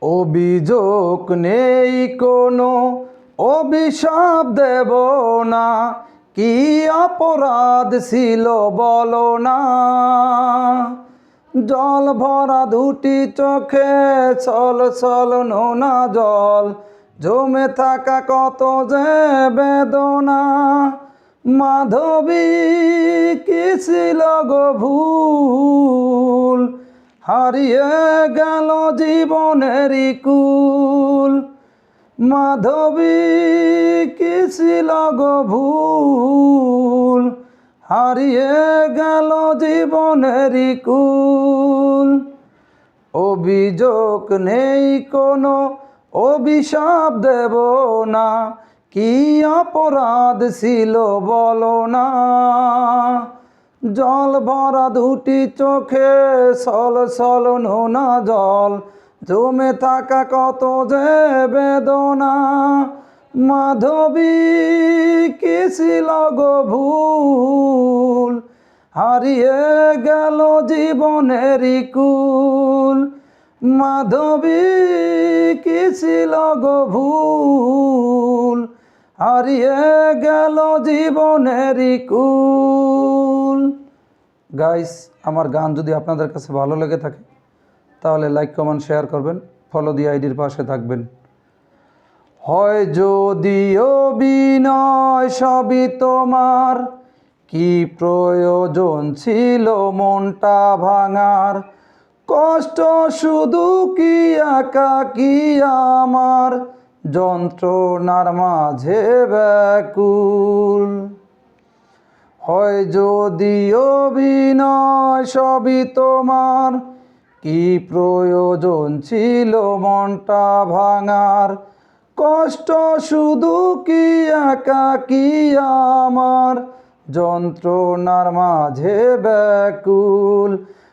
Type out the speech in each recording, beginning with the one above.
অভিযোগ নেই কোনো, অভিশাপ দেব না, কি অপরাধ ছিল বলো না। জল ভরা দুটি চোখে ছল ছল নোনা জল, জমে থাকা কত যে বেদনা। মাধবী কি ছিল গো ভুল, হারিয়ে গেল জীবনেরই কুল। মাধবী কি ছিল গো ভুল, হারিয়ে গেল জীবনেরই কুল। অভিযোগ নেই কোনো, অভিশাপ দেব না, কি অপরাধ ছিল বলো না। জল ভরা দুটি চোখে ছল ছল নোনা জল, জমে থাকা কত যে বেদনা। মাধবী কি ছিল গো ভুল, হারিয়ে গেল জীবনেরই কুল। মাধবী কি ছিল গো ভুল, হারিয়ে গেল জীবনেরই কুল। গাইস, আমার গান যদি আপনাদের কাছে ভালো লেগে থাকে তাহলে লাইক কমেন্ট শেয়ার করবেন, ফলো দিয়ে আইডির পাশে থাকবেন। হয় যদি অভিনয় সবই তোমার, কি প্রয়োজন ছিল মনটা ভাঙার। কষ্ট শুধু কি একাকী আমার, যন্ত্রণার মাঝে ব্যাকুল। হয় যদি অভিনয় সবই তোমার, কি প্রয়োজন ছিল মনটা ভাঙার। কষ্ট শুধু কি একাকী আমার, যন্ত্রণার মাঝে ব্যাকুল।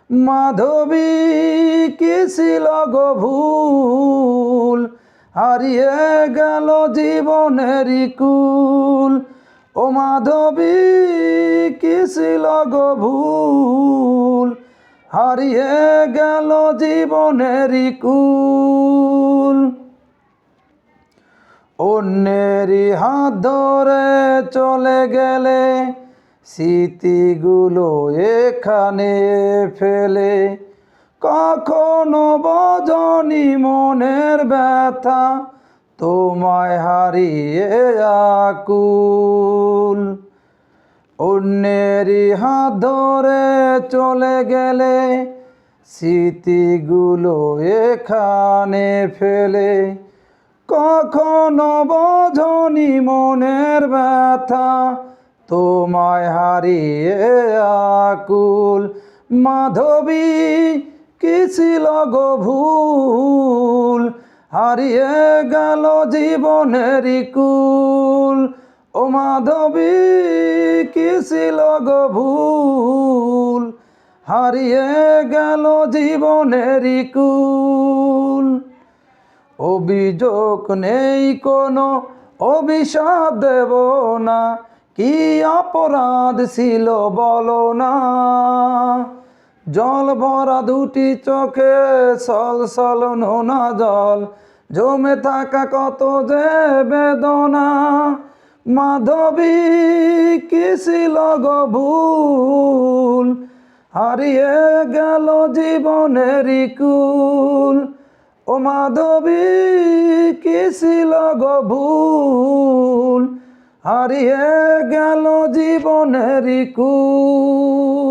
মাধবী কি ছিল গো ভুল, হারিয়ে গেল জীবনেরই কুল। ও মাধবী কি ছিল গো ভুল, হারিয়ে গেল জীবনেরই কুল। অন্যেরই হাত ধরে চলে গেলে, স্মৃতিগুলো এখানে ফেলে। কখনো বোঝনি মনের ব্যথা, তোমায় হারিয়ে আকুল। অন্যেরই হাত ধরে চলে গেলে, স্মৃতিগুলো এখানে ফেলে। কখনো বোঝনি মনের ব্যথা, তোমায় হারিয়ে আকুল। মাধবী কি ছিল গো ভুল, হারিয়ে গেল জীবনেরই কুল। ও মাধবী কি ছিল গো ভুল, হারিয়ে গেল জীবনেরই কুল। অভিযোগ নেই কোনো, অভিশাপ দেব না, কি অপরাধ ছিল বলো না। জল ভরা দুটি চোখে ছল ছল নোনা জল, জমে থাকা কত যে বেদনা। মাধবী কি ছিল গো ভুল, হারিয়ে গেল জীবনেরই কুল। ও মাধবী কি ছিল গো ভুল, হারিয়ে গেল জীবনেরই কুল।